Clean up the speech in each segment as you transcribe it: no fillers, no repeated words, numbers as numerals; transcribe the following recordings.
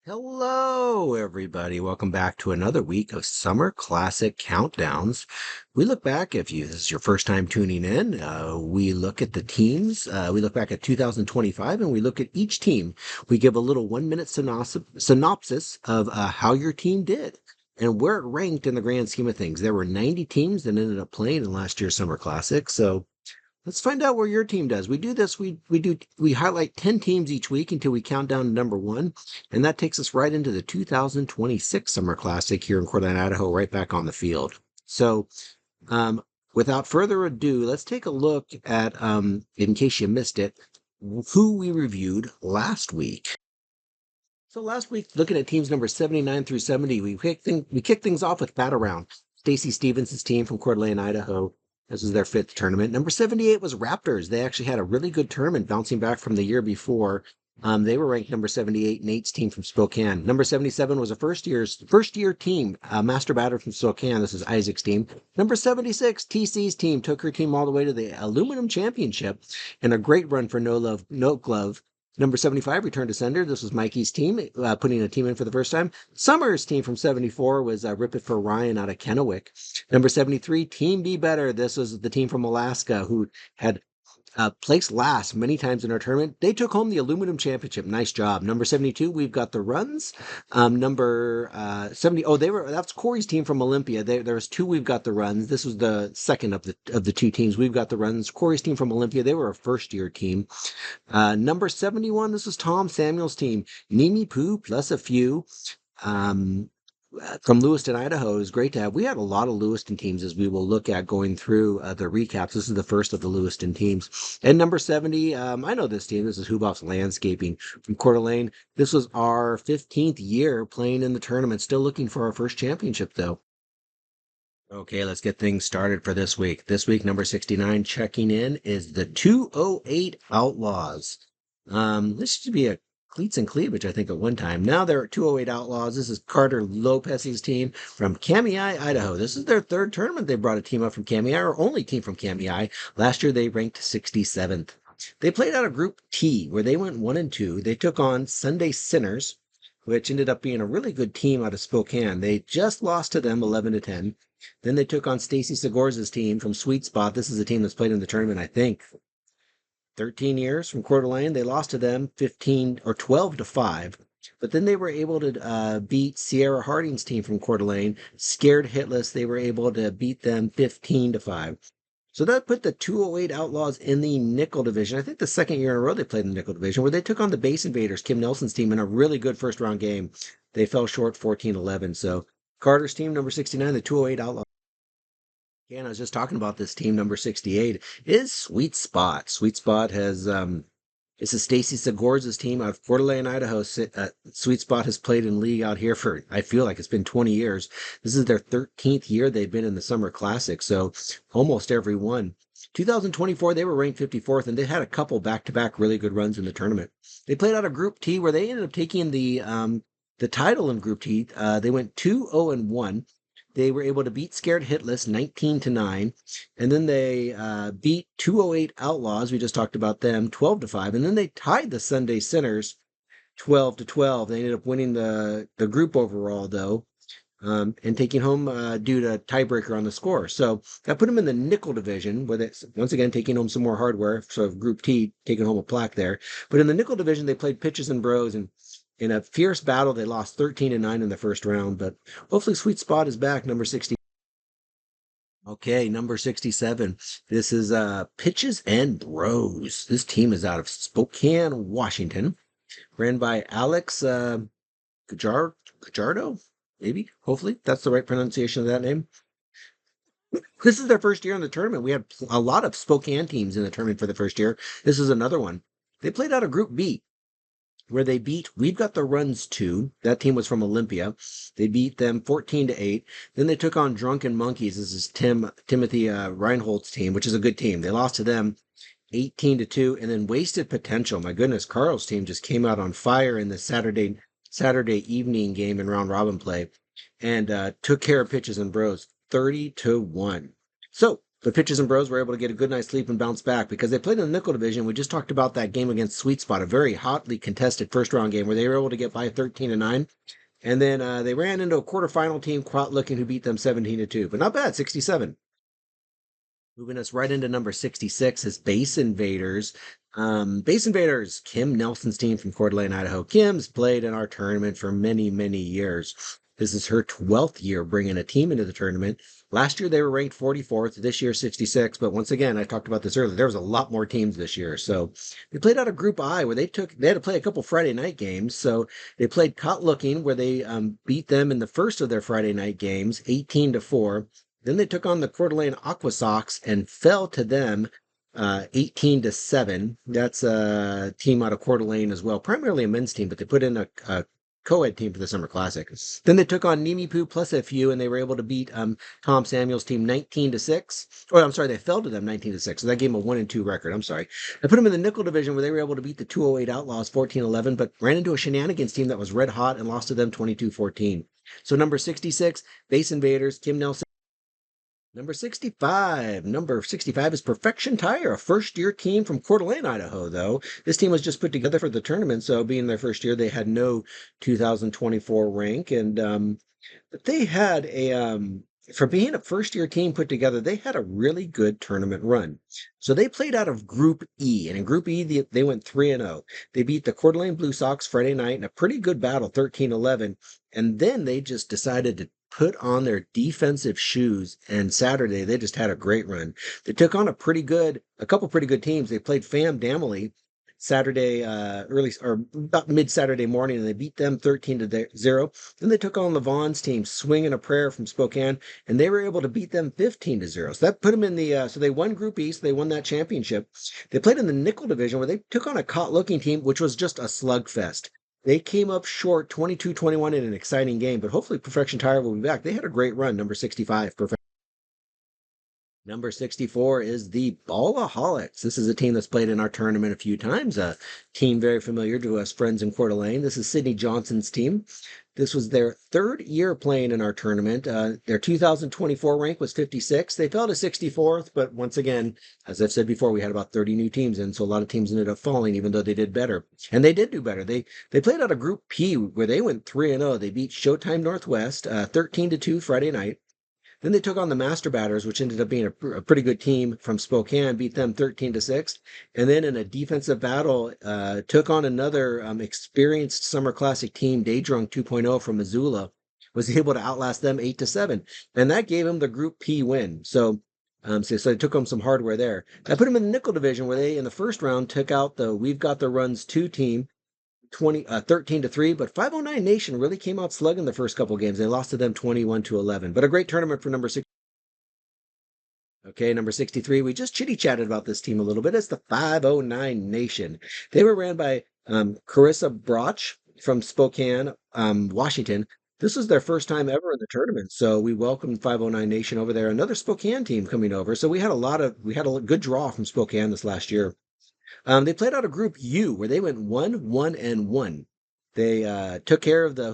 Hello, everybody. Welcome back to another week of Summer Classic Countdowns. We look back, if this is your first time tuning in, we look at the teams. We look back at 2025 and we look at each team. We give a little 1 minute synopsis of how your team did and where it ranked in the grand scheme of things. There were 90 teams that ended up playing in last year's Summer Classic. So let's find out where your team does. We do this. We highlight 10 teams each week until we count down to number one, and that takes us right into the 2026 Summer Classic here in Coeur d'Alene, Idaho, right back on the field. So, um, without further ado, let's take a look at, in case you missed it, who we reviewed last week. So last week, looking at teams number 79 through 70, we kicked things off with Battle Round. Stacy Stevens' team from Coeur d'Alene, Idaho. This was their fifth tournament. Number 78 was Raptors. They actually had a really good tournament bouncing back from the year before. They were ranked number 78, Nate's team from Spokane. Number 77 was a first year team, Master Batter from Spokane. This is Isaac's team. Number 76, TC's team took her team all the way to the Aluminum Championship and a great run for No Glove. Number 75 returned to sender. This was Mikey's team, putting a team in for the first time. Summer's team from 74 was Rip It for Ryan out of Kennewick. Number 73, Team Be Better. This was the team from Alaska who had placed last many times in our tournament. They took home the Aluminum Championship. Nice job. Number 72, we've got the Runs. Number 70, that's Corey's team from Olympia. There was two, we've got the Runs. This was the second of the two teams. We've got the Runs. Corey's team from Olympia, they were a first-year team. Number 71, this is Tom Samuel's team. Mimi Poo plus a few. From Lewiston, Idaho, is great to have. We had a lot of Lewiston teams as we will look at going through the recaps. This is the first of the Lewiston teams. And number 70, I know this team. This is Huboff's Landscaping from Coeur d'Alene. This was our 15th year playing in the tournament, still looking for our first championship, though. Okay, let's get things started for this week. This week, number 69 checking in is the 208 Outlaws. This should be a Cleats and Cleavage, I think, at one time. Now they're at 208 Outlaws. This is Carter Lopez's team from Kamiah, Idaho. This is their third tournament. They brought a team up from Kamiah, or only team from Kamiah. Last year they ranked 67th. They played out of Group T, where they went 1 and 2. They took on Sunday Sinners, which ended up being a really good team out of Spokane. They just lost to them 11 to 10. Then they took on Stacy Segor's team from Sweet Spot. This is a team that's played in the tournament, I think, 13 years from Coeur d'Alene. They lost to them 15 or 12 to 5. But then they were able to beat Sierra Harding's team from Coeur d'Alene. Scared Hitless, they were able to beat them 15 to 5. So that put the 208 Outlaws in the nickel division. I think the second year in a row they played in the nickel division, where they took on the Base Invaders, Kim Nelson's team, in a really good first round game. They fell short 14-11. So Carter's team, number 69, the 208 Outlaws. Yeah, and I was just talking about this team, number 68, is Sweet Spot. Sweet Spot has, this is Stacy Segor's team out of Coeur d'Alene, Idaho. Sweet Spot has played in league out here for, I feel like it's been 20 years. This is their 13th year they've been in the Summer Classic, so almost every one. 2024, they were ranked 54th, and they had a couple back-to-back really good runs in the tournament. They played out of Group T, where they ended up taking the title in Group T. They went 2-0-1. They were able to beat Scared Hitless 19 to 9, and then they beat 208 Outlaws. We just talked about them 12 to 5, and then they tied the Sunday Sinners 12 to 12. They ended up winning the group overall, though, and taking home due to tiebreaker on the score. So that put them in the nickel division, where they once again taking home some more hardware. So Group T taking home a plaque there, but in the nickel division they played Pitches and Bros, and in a fierce battle, they lost 13 to 9 in the first round, but hopefully Sweet Spot is back, number 60. Okay, number 67. This is Pitches and Bros. This team is out of Spokane, Washington, ran by Alex Gajardo, maybe, hopefully. That's the right pronunciation of that name. This is their first year in the tournament. We had a lot of Spokane teams in the tournament for the first year. This is another one. They played out of Group B, where they beat We've Got the Runs 2. That team was from Olympia. They beat them 14 to 8. Then they took on Drunken Monkeys. This is Timothy Reinhold's team, which is a good team. They lost to them 18 to 2. And then Wasted Potential. My goodness, Carl's team just came out on fire in the Saturday evening game in round robin play and took care of Pitches and Bros 30 to 1. So The Pitches and Bros were able to get a good night's sleep and bounce back because they played in the nickel division. We just talked about that game against Sweet Spot, a very hotly contested first round game where they were able to get by 13-9. And then they ran into a quarterfinal team, Quat Looking, who beat them 17-2. But not bad, 67. Moving us right into number 66 is Base Invaders. Base Invaders, Kim Nelson's team from Coeur d'Alene, Idaho. Kim's played in our tournament for many, many years. This is her 12th year bringing a team into the tournament. Last year they were ranked 44th, this year 66. But once again, I talked about this earlier, there was a lot more teams this year. So they played out of Group I where they had to play a couple Friday night games. So they played Caught Looking where they beat them in the first of their Friday night games, 18-4. Then they took on the Coeur d'Alene Aqua Sox and fell to them 18-7. That's a team out of Coeur d'Alene as well, primarily a men's team, but they put in a co-ed team for the Summer Classic. Then they took on Nimi Poo plus FU, and they were able to beat Tom Samuel's team 19-6. Oh, I'm sorry, they fell to them 19-6. So that gave them a 1-2 record. I'm sorry. I put them in the nickel division where they were able to beat the 208 Outlaws 14-11, but ran into a shenanigans team that was red hot and lost to them 22-14. So number 66, Base Invaders, Kim Nelson. Number 65. Number 65 is Perfection Tire, a first-year team from Coeur d'Alene, Idaho, though. This team was just put together for the tournament, so being their first year, they had no 2024 rank. But they had for being a first-year team put together, they had a really good tournament run. So they played out of Group E, and in Group E, they went 3-0. They beat the Coeur d'Alene Blue Sox Friday night in a pretty good battle, 13-11, and then they just decided to put on their defensive shoes, and Saturday they just had a great run. They took on a couple pretty good teams. They played Fam Damley Saturday early or about mid Saturday morning, and they beat them 13-0. Then they took on Levon's team, Swing and a Prayer from Spokane, and they were able to beat them 15-0. So that put them in the so they won Group East. They won that championship. They played in the nickel division where they took on a Caught Looking team, which was just a slugfest. They came up short 22-21 in an exciting game, but hopefully Perfection Tire will be back. They had a great run, number 65. Number 64 is the Ballaholics. This is a team that's played in our tournament a few times, a team very familiar to us friends in Coeur d'Alene. This is Sydney Johnson's team. This was their third year playing in our tournament. Their 2024 rank was 56. They fell to 64th, but once again, as I've said before, we had about 30 new teams in, so a lot of teams ended up falling, even though they did better. And they did do better. They played out of Group P, where they went 3-0. They beat Showtime Northwest 13-2 Friday night. Then they took on the Master Batters, which ended up being a pretty good team from Spokane, beat them 13-6. And then in a defensive battle, took on another experienced Summer Classic team, Day Drunk 2.0 from Missoula, was able to outlast them 8-7. And that gave them the Group P win. So they took them some hardware there. I put them in the nickel division where they, in the first round, took out the We've Got the Runs 2 team, 13-3, but 509 Nation really came out slugging the first couple games. They lost to them 21-11, but a great tournament for number 6. Okay, number 63, we just chitty-chatted about this team a little bit. It's the 509 Nation. They were ran by Carissa Broch from Spokane, Washington. This was their first time ever in the tournament, so we welcomed 509 Nation over there. Another Spokane team coming over, so we had a good draw from Spokane this last year. They played out of Group U, where they went 1-1-1. They took care of the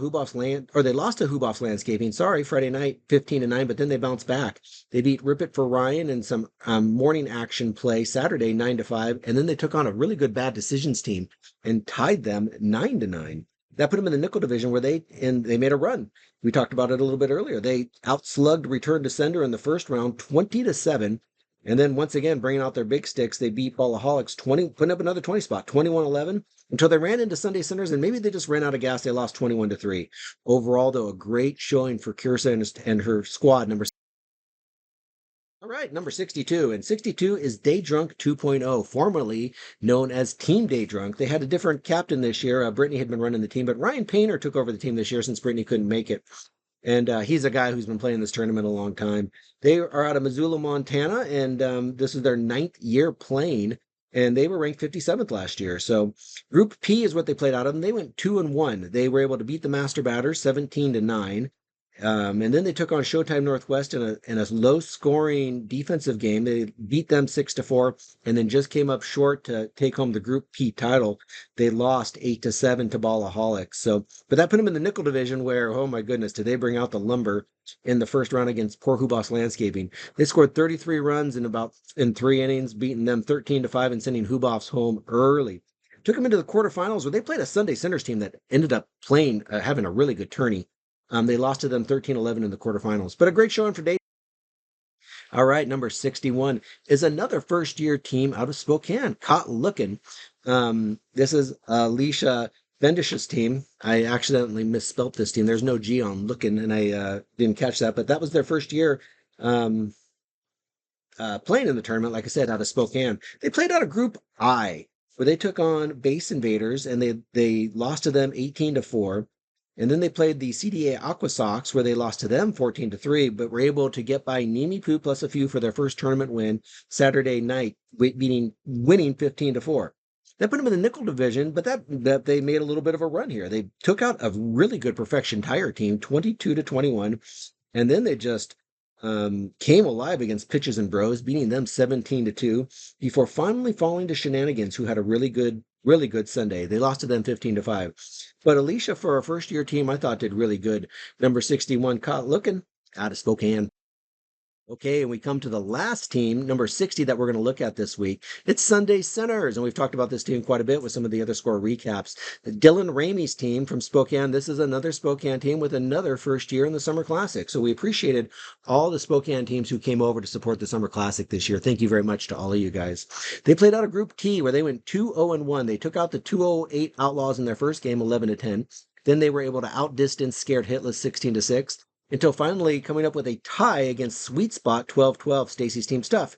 they lost to Huboff's Landscaping. Sorry, Friday night, 15-9, but then they bounced back. They beat Rip It for Ryan in some morning action play Saturday, 9-5, and then they took on a really good Bad Decisions team and tied them 9-9. That put them in the nickel division where they made a run. We talked about it a little bit earlier. They outslugged Return to Sender in the first round, 20-7. And then once again, bringing out their big sticks, they beat Ballaholics putting up another 20 spot, 21-11, until they ran into Sunday Centers, and maybe they just ran out of gas. They lost 21-3. Overall, though, a great showing for Kirsa and her squad. All right, number 62. And 62 is Day Drunk 2.0, formerly known as Team Day Drunk. They had a different captain this year. Brittany had been running the team, but Ryan Painter took over the team this year since Brittany couldn't make it. And he's a guy who's been playing this tournament a long time. They are out of Missoula, Montana, and this is their 9th year playing, and they were ranked 57th last year. So Group P is what they played out of, and they went 2-1. They were able to beat the Master Batters 17-9. And then they took on Showtime Northwest in a low-scoring defensive game. They beat them 6-4, and then just came up short to take home the Group P title. They lost 8-7 to Ballaholics. So, but that put them in the nickel division, where, oh my goodness, did they bring out the lumber in the first round against poor Huboss Landscaping? They scored 33 runs in 3 innings, beating them 13-5 and sending Huboss home early. Took them into the quarterfinals, where they played a Sunday Centers team that ended up playing, having a really good tourney. They lost to them 13-11 in the quarterfinals, but a great showing for Dave. All right, number 61 is another first-year team out of Spokane, Caught Lookin'. This is Alicia Bendish's team. I accidentally misspelt this team. There's no G on Lookin', and I didn't catch that, but that was their first year um, playing in the tournament, like I said, out of Spokane. They played out of Group I, where they took on Base Invaders, and they lost to them 18-4. And then they played the CdA Aqua Sox, where they lost to them 14-3, but were able to get by Nimi Poo plus a few for their first tournament win Saturday night, winning 15-4. That put them in the nickel division, but that they made a little bit of a run here. They took out a really good Perfection Tire team, 22-21, and then they just came alive against Pitches and Bros, beating them 17-2, before finally falling to Shenanigans, who had a really good Sunday. They lost to them 15-5. But Alicia, for a first-year team, I thought did really good. Number 61, Caught Lookin', out of Spokane. Okay, and we come to the last team, number 60, that we're going to look at this week. It's Sunday Centers, and we've talked about this team quite a bit with some of the other score recaps. Dylan Ramey's team from Spokane. This is another Spokane team with another first year in the Summer Classic. So we appreciated all the Spokane teams who came over to support the Summer Classic this year. Thank you very much to all of you guys. They played out of Group T, where they went 2-0-1. They took out the 208 Outlaws in their first game, 11-10. Then they were able to outdistance Scared Hitless 16-6. Until finally coming up with a tie against Sweet Spot 12-12, Stacy's team. Tough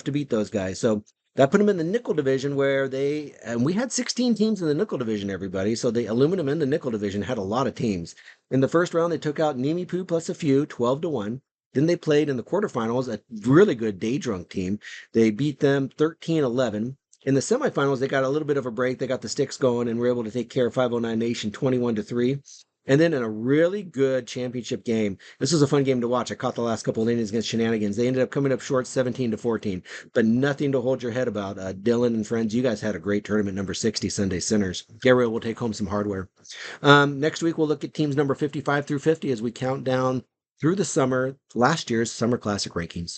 to beat those guys. So that put them in the nickel division, where and we had 16 teams in the nickel division, everybody. So the aluminum and the nickel division had a lot of teams. In the first round, they took out Nimi Poo plus a few, 12-1. Then they played in the quarterfinals a really good Day Drunk team. They beat them 13-11. In the semifinals, they got a little bit of a break. They got the sticks going and were able to take care of 509 Nation 21-3. And then in a really good championship game, this was a fun game to watch. I caught the last couple of innings against Shenanigans. They ended up coming up short 17-14, but nothing to hold your head about. Dylan and friends, you guys had a great tournament, number 60, Sunday Sinners. Gabriel will take home some hardware. Next week, we'll look at teams number 55 through 50 as we count down through the summer, last year's Summer Classic rankings.